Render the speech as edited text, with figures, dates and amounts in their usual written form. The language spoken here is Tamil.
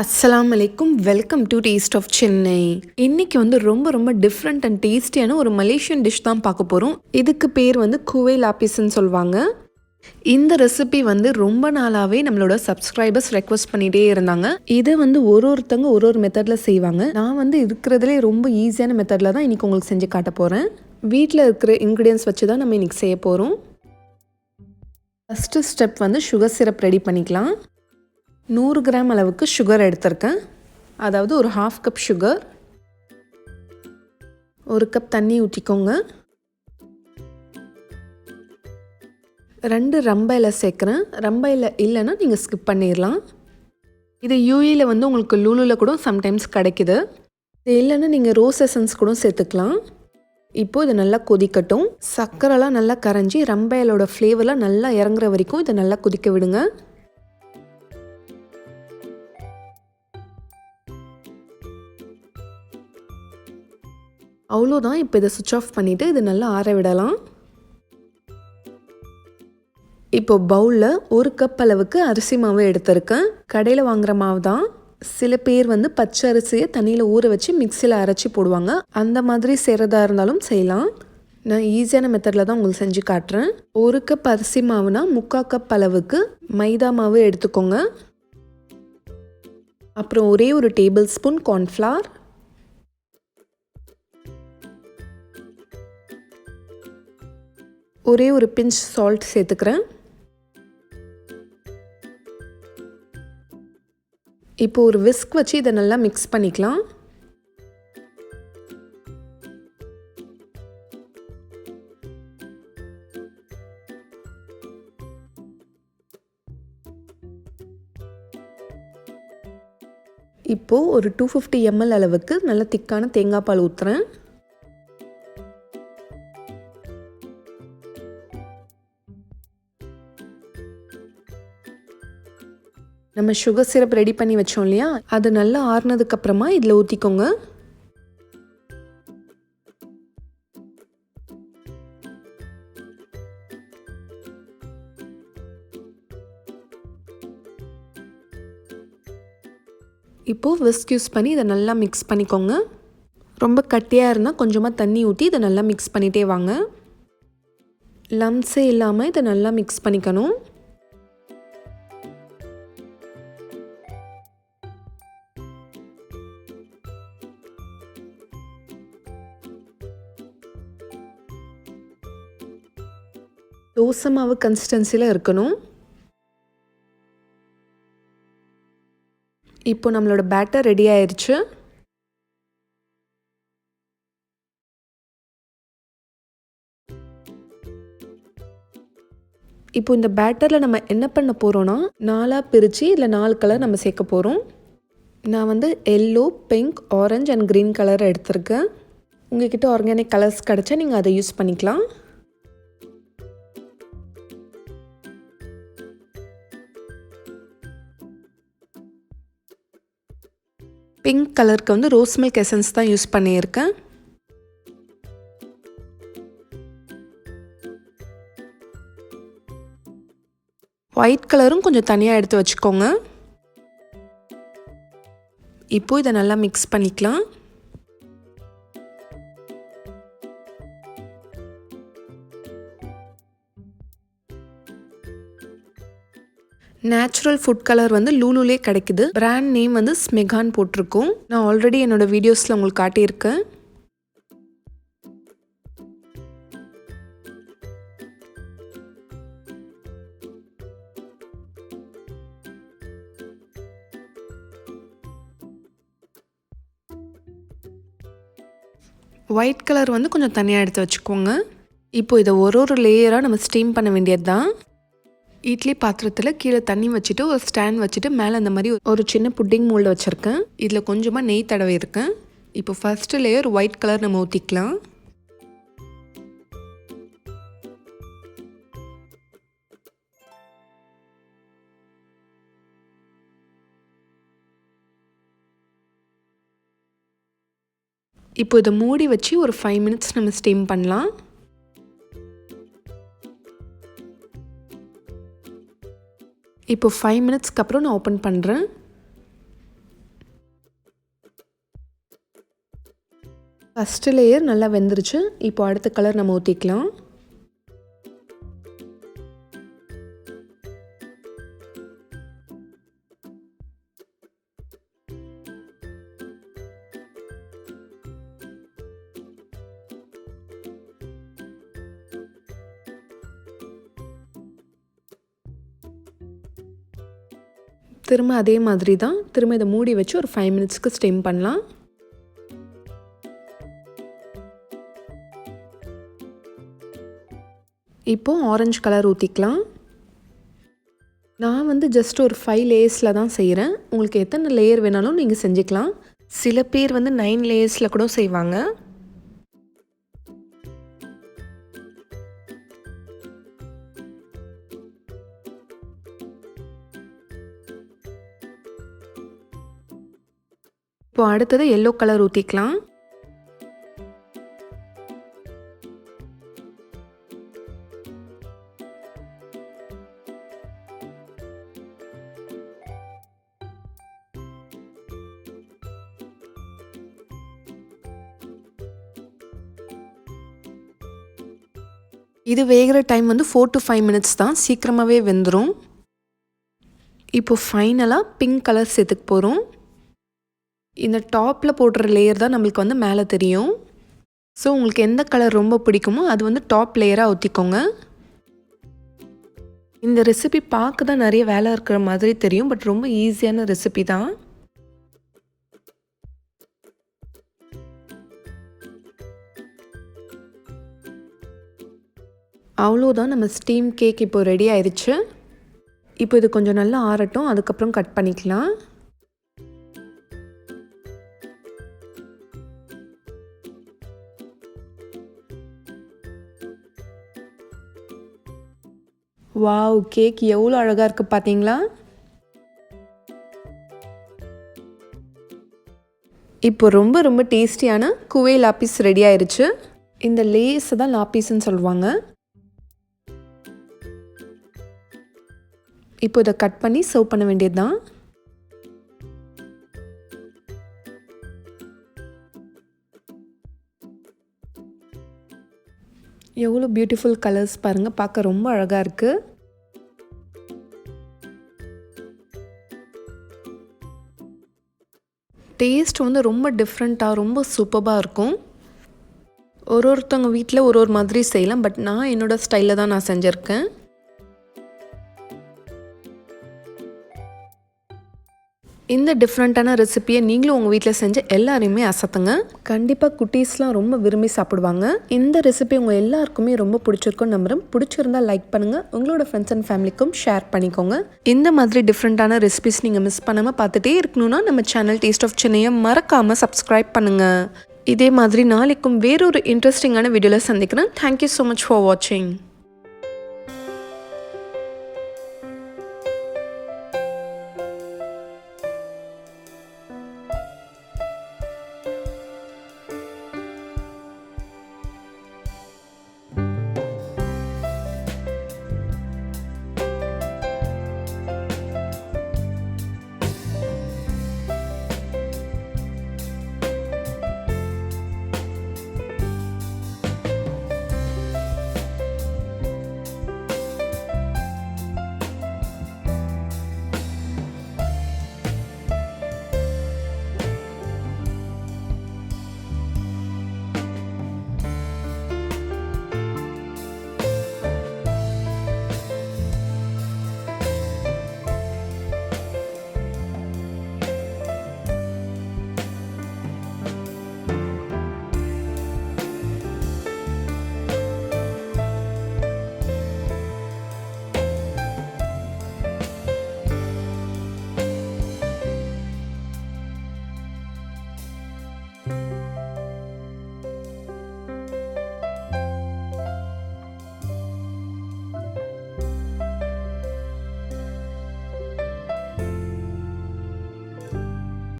அஸ்ஸலாமு அலைக்கும். Welcome to taste of Chennai. இன்னைக்கு வந்து ரொம்ப டிஃப்ரெண்ட் அண்ட் டேஸ்டியான ஒரு மலேசியன் டிஷ் தான் பார்க்க போகிறோம். இதுக்கு பேர் வந்து குவே லாப்பிஸ்ன்னு சொல்லுவாங்க. இந்த ரெசிபி வந்து ரொம்ப நாளாகவே நம்மளோட சப்ஸ்கிரைபர்ஸ் ரெக்வஸ்ட் பண்ணிகிட்டே இருந்தாங்க. இதை வந்து ஒருத்தங்க ஒரு மெத்தடில் செய்வாங்க. நான் வந்து இருக்கிறதுலே ரொம்ப ஈஸியான மெத்தடில் தான் இன்றைக்கி உங்களுக்கு செஞ்சு காட்ட போகிறேன். வீட்டில் இருக்கிற இன்க்ரீடியன்ஸ் வச்சு தான் நம்ம இன்றைக்கி செய்ய போகிறோம். ஃபஸ்ட்டு ஸ்டெப் வந்து சுகர் சிரப் ரெடி பண்ணிக்கலாம். 100 கிராம் அளவுக்கு சுகர் எடுத்திருக்கேன். அதாவது ஒரு 1/2 கப் சுகர். 1 கப் தண்ணி ஊற்றிக்கோங்க. 2 ரம்ப இலை சேர்க்குறேன். ரம்ப இலை இல்லைன்னா நீங்கள் ஸ்கிப் பண்ணிடலாம். இது யூஏயில் வந்து உங்களுக்கு லூலுவில் கூட சம்டைம்ஸ் கிடைக்குது. இது இல்லைன்னா நீங்கள் ரோஸ் எசன்ஸ் கூட சேர்த்துக்கலாம். இப்போது இது நல்லா கொதிக்கட்டும். சர்க்கரைலாம் நல்லா கரைஞ்சி ரம்ப இலையோட ஃப்ளேவர்லாம் நல்லா இறங்குற வரைக்கும் இதை நல்லா கொதிக்க விடுங்க. அவ்வளோதான். இப்போ இதை சுவிட்ச் ஆஃப் பண்ணிவிட்டு இது நல்லா ஆற விடலாம். இப்போ பவுலில் 1 கப் அளவுக்கு அரிசி மாவு எடுத்திருக்கேன். கடையில் வாங்குகிற மாவு தான். சில பேர் வந்து பச்சை அரிசியை தண்ணியில் ஊற வச்சு மிக்சியில் அரைச்சி போடுவாங்க. அந்த மாதிரி செய்கிறதா இருந்தாலும் செய்யலாம். நான் ஈஸியான மெத்தடில் தான் உங்களுக்கு செஞ்சு காட்டுறேன். 1 கப் அரிசி மாவுனா 3/4 கப் அளவுக்கு மைதா மாவு எடுத்துக்கோங்க. அப்புறம் ஒரே ஒரு டேபிள் ஸ்பூன் கார்ன்ஃப்ளவர், ஒரே ஒரு பிஞ்ச் சால்ட் சேர்த்துக்கிறேன். இப்போ ஒரு விஸ்க் வச்சு இதை நல்லா மிக்ஸ் பண்ணிக்கலாம். இப்போது ஒரு 250 ml அளவுக்கு நல்ல திக்கான தேங்காய் பால் ஊற்றுறேன். நம்ம சுகர் சிரப் ரெடி பண்ணி வச்சோம் இல்லையா, அது நல்லா ஆறுனதுக்கப்புறமா இதில் ஊற்றிக்கோங்க. இப்போது விஸ்க் யூஸ் பண்ணி இதை நல்லா மிக்ஸ் பண்ணிக்கோங்க. ரொம்ப கட்டியாக இருந்தால் கொஞ்சமாக தண்ணி ஊற்றி இதை நல்லா மிக்ஸ் பண்ணிகிட்டே வாங்க. லம்ஸே இல்லாமல் இதை நல்லா மிக்ஸ் பண்ணிக்கணும். தோசை மாவு கன்சிஸ்டன்சியில் இருக்கணும். இப்போ நம்மளோட பேட்டர் ரெடி ஆயிடுச்சு. இப்போ இந்த பேட்டரில் நம்ம என்ன பண்ண போகிறோன்னா, 4 பிரித்து இதில் 4 கலர் நம்ம சேர்க்க போகிறோம். நான் வந்து yellow, pink, orange and green colour எடுத்திருக்கேன். உங்கள்கிட்ட ஆர்கானிக் கலர்ஸ் கிடச்சா நீங்கள் அதை யூஸ் பண்ணிக்கலாம். பிங்க் கலருக்கு வந்து ரோஸ் மில்க் எசன்ஸ் தான் யூஸ் பண்ணியிருக்கேன். ஒயிட் கலரும் கொஞ்சம் தனியாக எடுத்து வச்சுக்கோங்க. இப்போ இதை நல்லா மிக்ஸ் பண்ணிக்கலாம். நேச்சுரல் ஃபுட் கலர் வந்து லூலுலே கிடைக்குது. பிராண்ட் நேம் வந்து ஸ்மெகான் போட்டிருக்கோம். நான் ஆல்ரெடி என்னோட வீடியோஸில் உங்களுக்கு காட்டியிருக்கேன். ஒயிட் கலர் வந்து கொஞ்சம் தனியாக எடுத்து வச்சுக்கோங்க. இப்போ இதை ஒரு லேயராக நம்ம ஸ்டீம் பண்ண வேண்டியது தான். இட்லி பாத்திரத்தில் கீழே தண்ணி வச்சுட்டு ஒரு ஸ்டாண்ட் வச்சுட்டு மேலே அந்த மாதிரி ஒரு சின்ன புட்டிங் மோல்டு வச்சுருக்கேன். இதில் கொஞ்சமாக நெய் தடவை இருக்கேன். இப்போ ஃபஸ்ட்டு லேயர் ஒயிட் கலர் நம்ம ஊற்றிக்கலாம். இப்போ இதை மூடி வச்சு ஒரு 5 மினிட்ஸ் நம்ம ஸ்டீம் பண்ணலாம். இப்போ 5 மினிட்ஸ்க்கு அப்புறம் நான் ஓப்பன் பண்ணுறேன். ஃபஸ்ட்டு லேயர் நல்லா வெந்துருச்சு. இப்போ அடுத்த கலர் நம்ம ஊற்றிக்கலாம். திரும்ப அதே மாதிரி தான் திரும்ப இதை மூடி வச்சு ஒரு 5 மினிட்ஸ்க்கு ஸ்டீம் பண்ணலாம். இப்போது ஆரஞ்சு கலர் ஊற்றிக்கலாம். நான் வந்து ஜஸ்ட் ஒரு 5 லேயர்ஸில் தான் செய்கிறேன். உங்களுக்கு எத்தனை லேயர் வேணாலும் நீங்கள் செஞ்சுக்கலாம். சில பேர் வந்து 9 லேயர்ஸில் கூட செய்வாங்க. இப்போ அடுத்தது எல்லோ கலர் ஊற்றிக்கலாம். இது வேகிற டைம் வந்து 4 to 5 மினிட்ஸ் தான், சீக்கிரமாகவே வெந்துடும். இப்போ ஃபைனலாக பிங்க் கலர் சேர்த்துக்க போகிறோம். இந்த டாப்பில் போடுற லேயர் தான் நம்மளுக்கு வந்து மேலே தெரியும். ஸோ உங்களுக்கு எந்த கலர் ரொம்ப பிடிக்குமோ அது வந்து டாப் லேயராக ஊற்றிக்கோங்க. இந்த ரெசிபி பார்க்க தான் நிறைய வேலை இருக்கிற மாதிரி தெரியும், பட் ரொம்ப ஈஸியான ரெசிபி தான். அவ்வளோதான், நம்ம ஸ்டீம் கேக் இப்போ ரெடி ஆயிடுச்சு. இப்போ இது கொஞ்சம் நல்லா ஆறட்டும், அதுக்கப்புறம் கட் பண்ணிக்கலாம். வாவ், கேக் எவ்வளோ அழகாக இருக்குது பார்த்தீங்களா? இப்போ ரொம்ப ரொம்ப டேஸ்டியான குவே லாப்பிஸ் ரெடி ஆயிடுச்சு. இந்த லேஸ் தான் லாப்பிஸ்ன்னு சொல்லுவாங்க. இப்போ இதை கட் பண்ணி சர்வ் பண்ண வேண்டியது தான். எவ்வளோ பியூட்டிஃபுல் கலர்ஸ் பாருங்கள், பார்க்க ரொம்ப அழகாக இருக்குது. டேஸ்ட் வந்து ரொம்ப டிஃப்ரெண்ட்டாக ரொம்ப சூப்பராக இருக்கும். ஒருத்தவங்க வீட்டில் ஒரு மாதிரி செய்யலாம், பட் நான் என்னோடய ஸ்டைலில் தான் நான் செஞ்சுருக்கேன். இந்த டிஃப்ரெண்ட்டான ரெசிபியை நீங்களும் உங்கள் வீட்டில் செஞ்சு எல்லாரையுமே அசத்துங்க. கண்டிப்பாக குட்டீஸ்லாம் ரொம்ப விரும்பி சாப்பிடுவாங்க. இந்த ரெசிபி உங்கள் எல்லாருக்குமே ரொம்ப பிடிச்சிருக்கும்னு நம்புகிறேன். பிடிச்சிருந்தால் லைக் பண்ணுங்கள், உங்களோட ஃப்ரெண்ட்ஸ் அண்ட் ஃபேமிலிக்கும் ஷேர் பண்ணிக்கோங்க. இந்த மாதிரி டிஃப்ரெண்ட்டான ரெசிபிஸ் நீங்கள் மிஸ் பண்ணாமல் பார்த்துட்டே இருக்கணும்னா நம்ம சேனல் டேஸ்ட் ஆஃப் சென்னையை மறக்காமல் சப்ஸ்கிரைப் பண்ணுங்கள். இதே மாதிரி நாளைக்கும் வேறொரு இன்ட்ரெஸ்டிங்கான வீடியோவில் சந்திக்கிறேன். தேங்க்யூ ஸோ மச் ஃபார் வாட்சிங்.